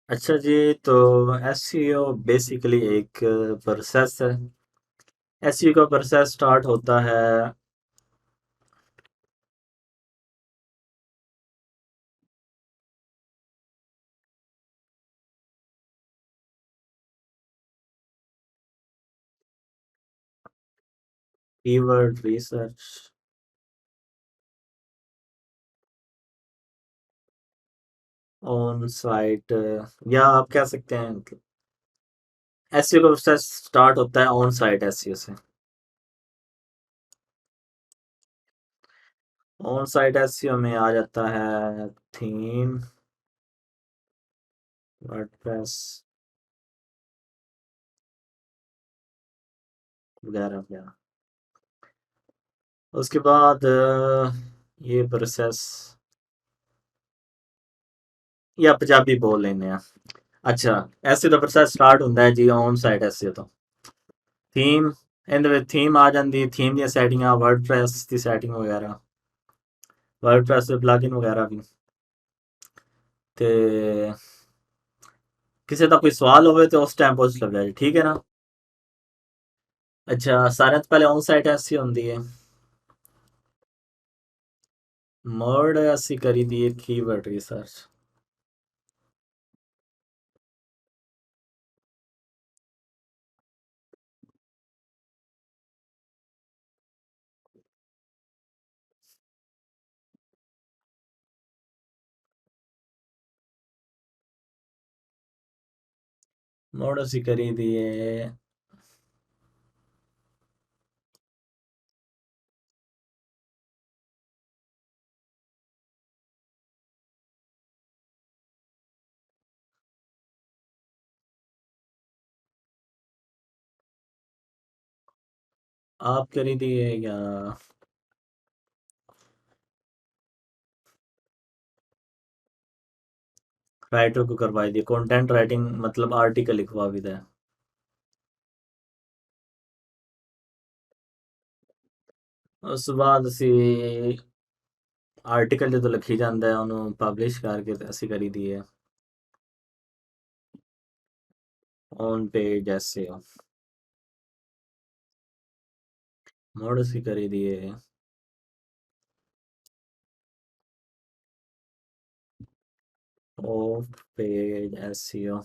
अच्छा जी, तो SEO basically एक प्रोसेस है। एसईओ का प्रोसेस स्टार्ट होता है। कीवर्ड रिसर्च ऑन साइट, या आप कह सकते हैं एसईओ का प्रोसेस स्टार्ट होता है ऑन साइट एसईओ से। ऑन साइट एसईओ में आ जाता है थीम, वर्डप्रेस वगैरह वगैरह। उसके बाद ये प्रोसेस, या पंजाबी बोल लेने हैं। अच्छा, ਐਸੇ ਦਾ ਪ੍ਰੋਸੈਸ ਸਟਾਰਟ ਹੁੰਦਾ ਹੈ ਜੀ ਔਨ ਸਾਈਟ ਐਸੇ ਤੋਂ। ਥੀਮ, ਇਹਦੇ ਵਿੱਚ ਥੀਮ ਆ ਜਾਂਦੀ, ਥੀਮ ਦੀਆਂ ਸੈਟਿੰਗਾਂ, ਵਰਡਪ੍ਰੈਸ ਦੀ ਸੈਟਿੰਗ ਵਗੈਰਾ, ਵਰਡਪ੍ਰੈਸ ਦੇ ਪਲੱਗਇਨ ਵਗੈਰਾ ਵੀ। ਤੇ ਕਿਸੇ ਦਾ ਕੋਈ ਸਵਾਲ ਹੋਵੇ ਤੇ ਉਸ ਟਾਈਮ ਪੁੱਛ ਲਵਿਆ ਜੀ, ਠੀਕ ਹੈ ਨਾ। ਅੱਛਾ, ਸਾਰਿਆਂ ਤੋਂ ਪਹਿਲੇ ਔਨ ਸਾਈਟ ਐਸੀ ਹੁੰਦੀ ਹੈ। ਮੋਡ ਅਸੀਂ ਕਰੀ ਦੀ ਹੈ ਕੀਵਰਡ ਰਿਸਰਚ। ਮੋਡ ਅਸੀਂ ਕਰੀ ਦੀ ਹੈ आप करी दी है या राइटर को करवाई दी, कंटेंट राइटिंग मतलब आर्टिकल लिखवा भी है। ਉਸ ਤੋਂ ਬਾਅਦ ਅਸੀਂ ਆਰਟੀਕਲ ਜਦੋਂ ਲਿਖੀ ਜਾਂਦਾ ਹੈ ਉਹਨੂੰ ਪਬਲਿਸ਼ ਕਰਕੇ ਤੇ ਅਸੀਂ ਕਰੀ ਦੀ ਹੈ ਔਨ ਪੇਜ ਐਸਈਓ। ਮੁੜ ਅਸੀਂ ਕਰੀ ਦੀ ਹੈ off page SEO।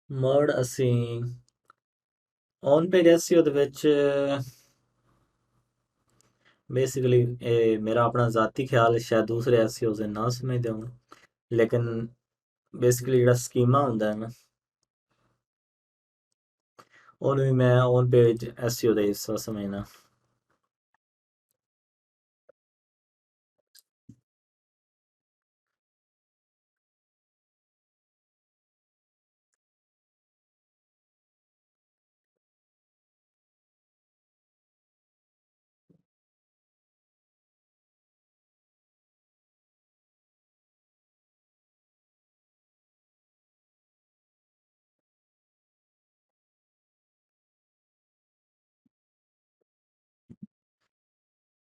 ਮੁੜ ਅਸੀਂ ਔਨ ਪੇਜ SEO ਦੇ ਵਿੱਚ ਬੇਸਿਕਲੀ ਇਹ ਮੇਰਾ ਆਪਣਾ ਜ਼ਾਤੀ ਖਿਆਲ ਹੈ, ਸ਼ਾਇਦ ਦੂਸਰੇ SEO ਦੇ ਨਾ ਸਮਝਦੇ ਹੋਣ, ਲੇਕਿਨ ਬੇਸਿਕਲੀ ਜਿਹੜਾ ਸਕੀਮਾ ਹੁੰਦਾ ਹੈ ਨਾ ਉਹਨੂੰ ਵੀ ਮੈਂ ਔਨ ਪੇਜ SEO ਦਾ ਹਿੱਸਾ ਸਮਝਣਾ।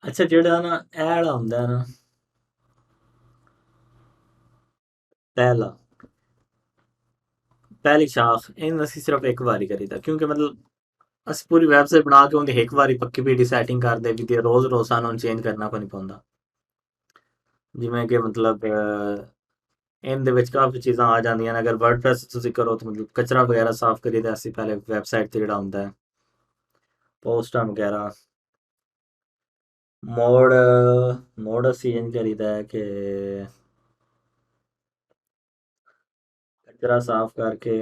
ਅੱਛਾ, ਜਿਹੜਾ ਨਾ ਇਹ ਵਾਲਾ ਹੁੰਦਾ ਹੈ ਨਾ, ਪਹਿਲਾ ਪਹਿਲੀ ਸ਼ਾਖ, ਇਹਨੂੰ ਅਸੀਂ ਸਿਰਫ ਇੱਕ ਵਾਰੀ ਕਰੀਦਾ, ਕਿਉਂਕਿ ਮਤਲਬ ਅਸੀਂ ਪੂਰੀ ਵੈਬਸਾਈਟ ਬਣਾ ਕੇ ਉਹਦੀ ਇੱਕ ਵਾਰੀ ਪੱਕੀ ਪੀਡੀ ਸੈਟਿੰਗ ਕਰਦੇ ਵੀ ਤੇ ਰੋਜ਼ ਰੋਜ਼ ਸਾਨੂੰ ਚੇਂਜ ਕਰਨਾ ਕੋਈ ਨਹੀਂ ਪਾਉਂਦਾ। ਜਿਵੇਂ ਕਿ ਮਤਲਬ ਇਹਦੇ ਵਿੱਚ ਕਾਫੀ ਚੀਜ਼ਾਂ ਆ ਜਾਂਦੀਆਂ ਨੇ। ਅਗਰ ਵਰਡਪ੍ਰੈਸ ਤੁਸੀਂ ਕਰੋ ਤਾਂ ਮਤਲਬ ਕਚਰਾ ਵਗੈਰਾ ਸਾਫ਼ ਕਰੀਦਾ ਅਸੀਂ ਪਹਿਲੇ ਵੈਬਸਾਈਟ ਤੇ ਜਿਹੜਾ ਹੁੰਦਾ ਹੈ, ਪੋਸਟਾਂ ਵਗੈਰਾ। ਮੋਡ ਮੋਡ ਅਸੀਂ ਇੰਜ ਕਰੀਦਾ ਹੈ ਕਿ ਕਚਰਾ ਸਾਫ਼ ਕਰਕੇ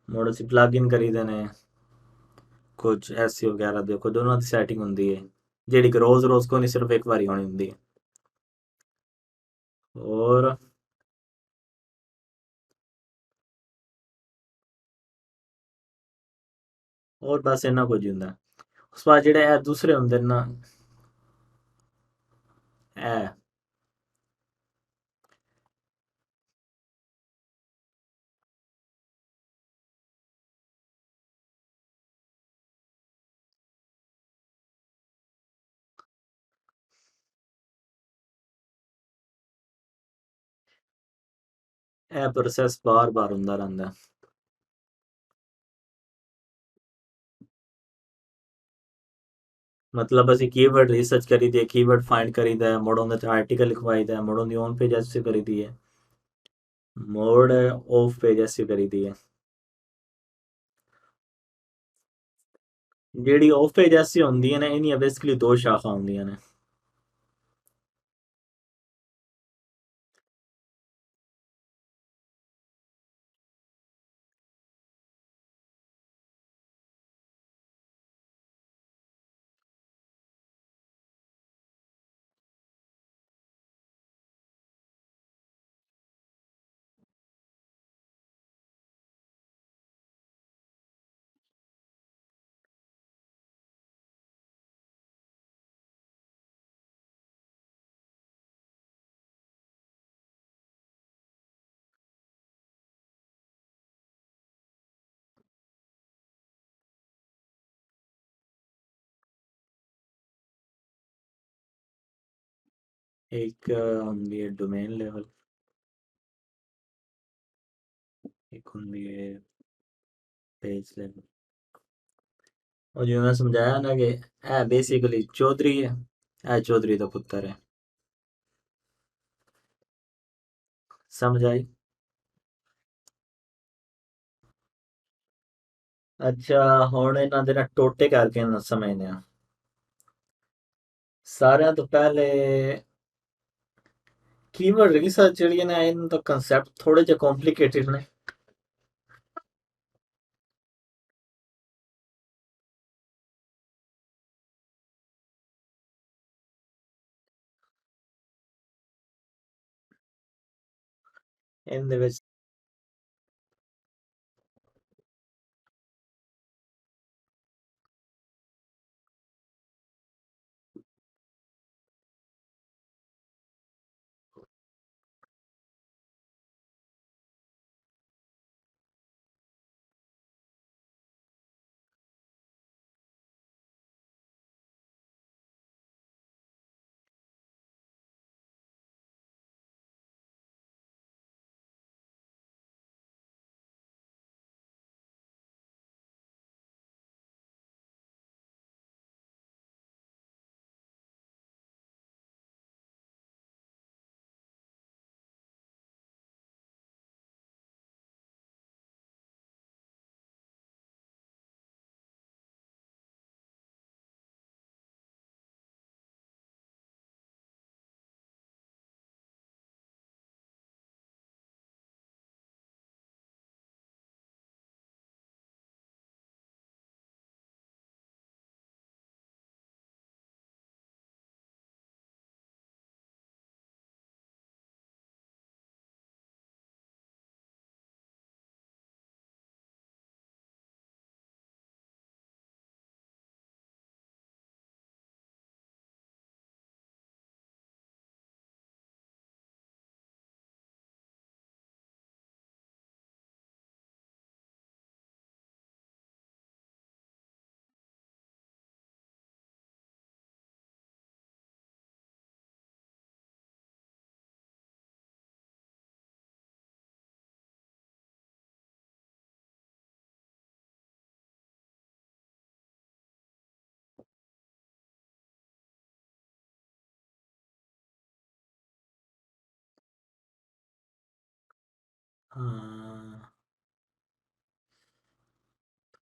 ਮੋਡ ਅਸੀਂ ਪਲੱਗ ਇਨ ਕਰੀਦੇ ਨੇ ਕੁਝ ਐਸੀ ਵਗੈਰਾ ਦੇ, ਕੁਝ ਉਹਨਾਂ ਦੀ ਸੈਟਿੰਗ ਹੁੰਦੀ ਹੈ ਜਿਹੜੀ ਕਿ ਰੋਜ਼ ਰੋਜ਼ ਕੋਈ ਨਹੀਂ, ਸਿਰਫ ਇੱਕ ਵਾਰੀ ਹੋਣੀ ਹੁੰਦੀ ਹੈ। ਔਰ ਔਰ ਬਸ ਇੰਨਾ ਕੁਝ ਹੀ ਹੁੰਦਾ ਹੈ। ਉਸ ਤੋਂ ਬਾਅਦ ਜਿਹੜੇ ਇਹ ਦੂਸਰੇ ਹੁੰਦੇ ਨੇ ਨਾ, ਇਹ ਇਹ ਪ੍ਰੋਸੈਸ ਬਾਰ-ਬਾਰ ਹੁੰਦਾ ਰਹਿੰਦਾ। ਮਤਲਬ ਅਸੀਂ ਕੀਵਰਡ ਰਿਸਰਚ ਕਰੀਦੀ ਹੈ, ਕੀਵਰਡ ਫਾਈਂਡ ਕਰੀਦਾ ਹੈ, ਮੁੜ ਉਹਦੇ ਤੇ ਆਰਟੀਕਲ ਲਿਖਵਾਈਦਾ ਹੈ, ਮੁੜ ਉਹਦੀ ਔਨ ਪੇਜ ਐਸਈ ਕਰੀਦੀ ਹੈ, ਮੁੜ ਆਫ ਪੇਜ ਐਸਈ ਕਰੀਦੀ ਹੈ। ਜਿਹੜੀ ਆਫ ਪੇਜ ਐਸਈ ਹੁੰਦੀਆਂ ਨੇ ਇਹਨੀਆਂ ਬੇਸਿਕਲੀ ਦੋ ਸ਼ਾਖਾ ਹੁੰਦੀਆਂ ਨੇ। ਇੱਕ ਹੁੰਦੀ ਹੈ ਡੋਮੇਨ ਲੈਵਲ, ਇੱਕ ਹੁੰਦੀ ਹੈ ਪੇਜ ਲੈਵਲ। ਉਹ ਜਿਵੇਂ ਮੈਂ ਸਮਝਾਇਆ ਨਾ ਕਿ ਇਹ ਬੇਸਿਕਲੀ ਚੌਧਰੀ ਹੈ, ਇਹ ਚੌਧਰੀ ਦਾ ਪੁੱਤਰ ਹੈ। ਸਮਝ ਆਈ? ਅੱਛਾ, ਹੁਣ ਇਹਨਾਂ ਦੇ ਨਾ ਟੋਟੇ ਕਰਕੇ ਨਾ ਸਮਝਦੇ ਆ। ਸਾਰਿਆਂ ਤੋਂ ਪਹਿਲੇ ਕੀਵਰਡ ਰਿਸਰਚ ਜਿਹੜੀਆਂ ਨੇ ਇਹਨਾਂ ਦਾ ਕਨਸੈਪਟ ਥੋੜੇ ਜਿਹਾ ਕੰਪਲਿਕੇਟਡ ਨੇ। ਇਹਦੇ ਵਿੱਚ ਹਾਂ,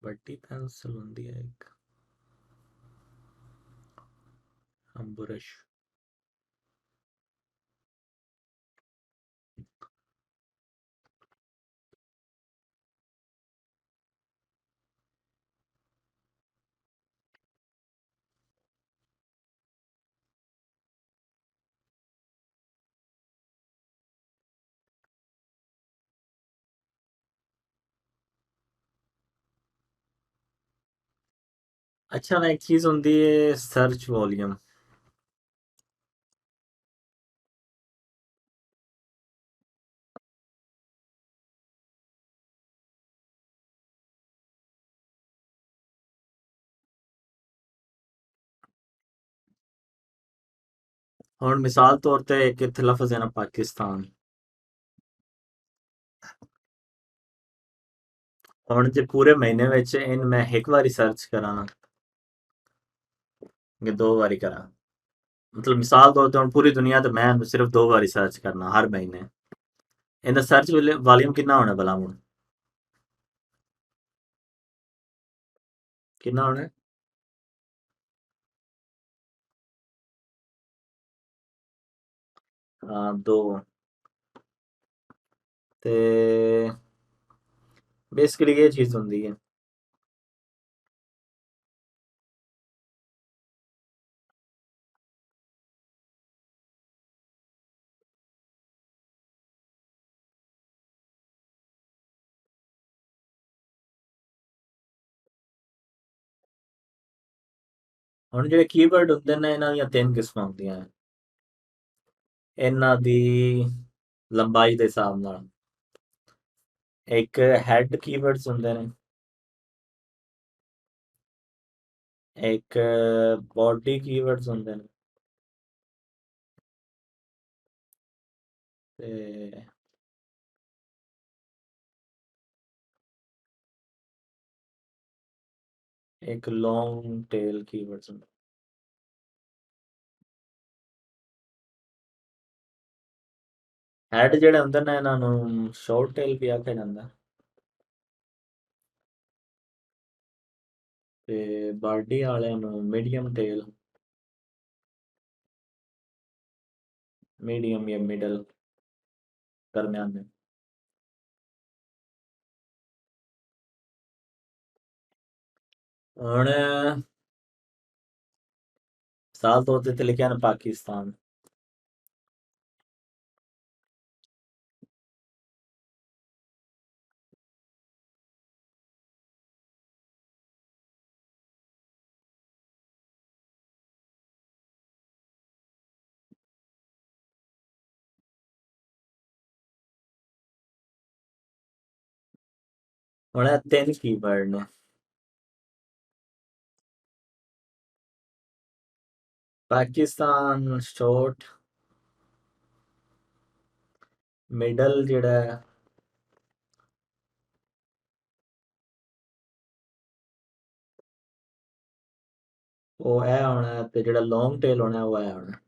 ਵੱਡੀ ਪੈਨਸਲ ਹੁੰਦੀ ਹੈ ਇੱਕ ਬੁਰਸ਼। ਅੱਛਾ, ਨਾ ਇੱਕ ਚੀਜ਼ ਹੁੰਦੀ ਹੈ ਸਰਚ ਵੋਲੀਅਮ। ਹੁਣ ਮਿਸਾਲ ਤੌਰ ਤੇ ਇੱਕ ਇੱਥੇ ਲਫ਼ਜ਼ ਹੈ ਨਾ ਪਾਕਿਸਤਾਨ, ਹੁਣ ਜੇ ਪੂਰੇ ਮਹੀਨੇ ਵਿੱਚ ਇਹਨ ਮੈਂ ਇੱਕ ਵਾਰੀ ਸਰਚ ਕਰਾਂ ਨਾ ਕਿ ਦੋ ਵਾਰੀ ਕਰਾਂ, ਮਤਲਬ ਮਿਸਾਲ ਤੌਰ ਤੇ ਹੁਣ ਪੂਰੀ ਦੁਨੀਆ ਤੇ ਮੈਂ ਸਿਰਫ ਦੋ ਵਾਰੀ ਸਰਚ ਕਰਨਾ ਹਰ ਮਹੀਨੇ, ਇਹਦਾ ਸਰਚ ਵਾਲੀਅਮ ਕਿੰਨਾ ਹੋਣਾ ਭਲਾ ਹੁਣ? ਕਿੰਨਾ ਹੋਣਾ? ਹਾਂ, ਦੋ। ਤੇ ਬੇਸਿਕਲੀ ਇਹ ਚੀਜ਼ ਹੁੰਦੀ ਹੈ। ਹੁਣ ਜਿਹੜੇ ਕੀਵਰਡ ਹੁੰਦੇ ਨੇ ਇਹਨਾਂ ਦੀਆਂ ਤਿੰਨ ਕਿਸਮਾਂ ਹੁੰਦੀਆਂ ਨੇ, ਇਹਨਾਂ ਦੀ ਲੰਬਾਈ ਦੇ ਹਿਸਾਬ ਨਾਲ। ਇੱਕ ਹੈਡ ਕੀਵਰਡਸ ਹੁੰਦੇ ਨੇ, ਇੱਕ ਬੋਡੀ ਕੀਵਰਡਸ ਹੁੰਦੇ ਨੇ, ਤੇ ਇੱਕ ਲੌਂਗ ਟੇਲ ਕੀਵਰਡਸ ਹੁੰਦੇ। ਹੈਡ ਜਿਹੜੇ ਹੁੰਦੇ ਨੇ ਇਹਨਾਂ ਨੂੰ ਸ਼ਾਰਟ ਟੇਲ ਵੀ ਆਖਿਆ ਜਾਂਦਾ, ਤੇ ਬਾਡੀ ਵਾਲਿਆਂ ਨੂੰ ਮੀਡੀਅਮ ਟੇਲ, ਮੀਡੀਅਮ ਜਾਂ ਮਿਡਲ, ਦਰਮਿਆਨ में। ਹੁਣ ਸਾਲ ਤੌਰ ਤੇ ਲਿਖਿਆ ਨਾ ਪਾਕਿਸਤਾਨ, ਹੁਣ ਇਹ ਤਿੰਨ ਕੀਵਰਡ ਨੇ। ਪਾਕਿਸਤਾਨ ਸ਼ਾਰਟ, ਮਿਡਲ ਜਿਹੜਾ ਹੈ, ਉਹ ਇਹ ਹੋਣਾ ਹੈ, ਤੇ ਜਿਹੜਾ ਲੌਂਗ ਟੇਲ ਹੋਣਾ ਉਹ ਇਹ ਹੋਣਾ।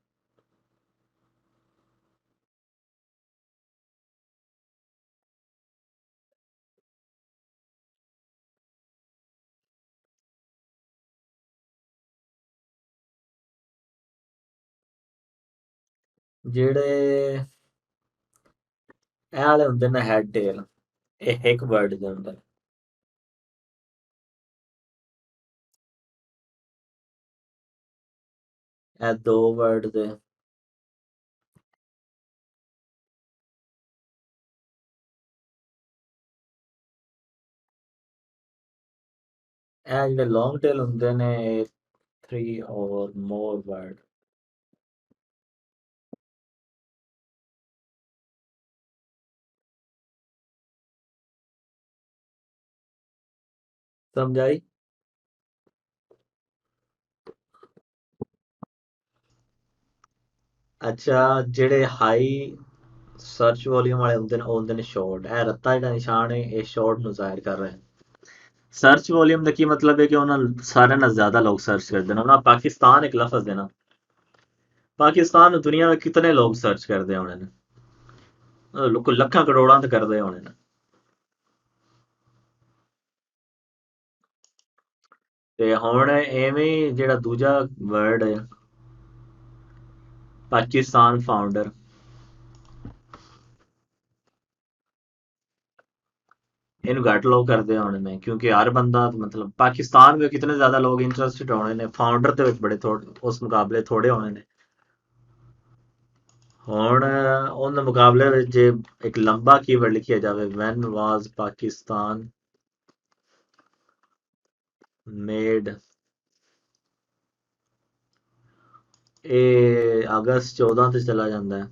ਜਿਹੜੇ ਇਹ ਵਾਲੇ ਹੁੰਦੇ ਨੇ ਹੈਡ ਟੇਲ, ਇਹ ਇੱਕ ਵਰਡ ਦੇ ਹੁੰਦੇ ਨੇ। ਇਹ ਦੋ ਵਰਡ ਦੇ। ਇਹ ਜਿਹੜੇ ਲੌਂਗ ਟੇਲ ਹੁੰਦੇ ਨੇ ਇਹ 3 or more ਵਰਡ। ਸਮਝ ਆਈ? ਅੱਛਾ, ਜਿਹੜੇ ਹਾਈ ਸਰਚ ਵੋਲੀਅਮ ਵਾਲੇ ਹੁੰਦੇ ਨੇ ਉਹ ਹੁੰਦੇ ਨੇ ਸ਼ਾਰਟ। ਇਹ ਰੱਤਾ ਜਿਹੜਾ ਨਿਸ਼ਾਨ ਹੈ ਇਹ ਸ਼ਾਰਟ ਨੂੰ ਜ਼ਾਹਿਰ ਕਰ ਰਿਹਾ ਹੈ। ਸਰਚ ਵੋਲੀਅਮ ਦਾ ਕੀ ਮਤਲਬ ਹੈ ਕਿ ਉਹਨਾਂ ਸਾਰਿਆਂ ਨਾਲ ਜ਼ਿਆਦਾ ਲੋਕ ਸਰਚ ਕਰਦੇ ਨੇ। ਉਹਨਾਂ ਪਾਕਿਸਤਾਨ ਇੱਕ ਲਫ਼ਜ਼ ਦੇਣਾ, ਪਾਕਿਸਤਾਨ ਨੂੰ ਦੁਨੀਆ ਵਿੱਚ ਕਿਤਨੇ ਲੋग ਸਰਚ ਕਰਦੇ ਹੋਣੇ ਨੇ? ਲੋਕ ਲੱਖਾਂ ਕਰੋੜਾਂ ਤੇ ਕਰਦੇ ਹੋਣੇ ਨੇ। ਤੇ ਹੁਣ ਐਵੇਂ ਜਿਹੜਾ ਦੂਜਾ ਵਰਡ ਹੈ ਪਾਕਿਸਤਾਨ ਫਾਊਂਡਰ, ਇਹਨੂੰ ਘੱਟ ਲੋਕ ਕਰਦੇ ਹੋਣੇ ਨੇ ਕਿਉਂਕਿ ਹਰ ਬੰਦਾ ਮਤਲਬ ਪਾਕਿਸਤਾਨ ਵਿੱਚ ਕਿਤਨੇ ਜ਼ਿਆਦਾ ਲੋਕ ਇੰਟਰਸਟਿਡ ਹੋਣੇ ਨੇ, ਫਾਊਂਡਰ ਦੇ ਵਿੱਚ ਬੜੇ ਥੋੜੇ ਉਸ ਮੁਕਾਬਲੇ ਥੋੜੇ ਹੋਣੇ ਨੇ। ਹੁਣ ਉਹਦੇ ਮੁਕਾਬਲੇ ਵਿੱਚ ਜੇ ਇੱਕ ਲੰਬਾ ਕੀਵਰਡ ਲਿਖਿਆ ਜਾਵੇ, ਵੈਨ ਵਾਜ਼ ਪਾਕਿਸਤਾਨ ਮੇਡ, ਇਹ ਅਗਸਤ 14 ਤੇ ਚਲਾ ਜਾਂਦਾ ਹੈ।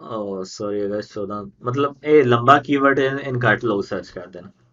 ਓ ਸੌਰੀ, ਅਗਸਤ 14, ਮਤਲਬ ਇਹ ਲੰਬਾ ਕੀਵਰਡ ਇਨ ਘੱਟ ਲੋग ਸਰਚ ਕਰਦੇ ਨੇ।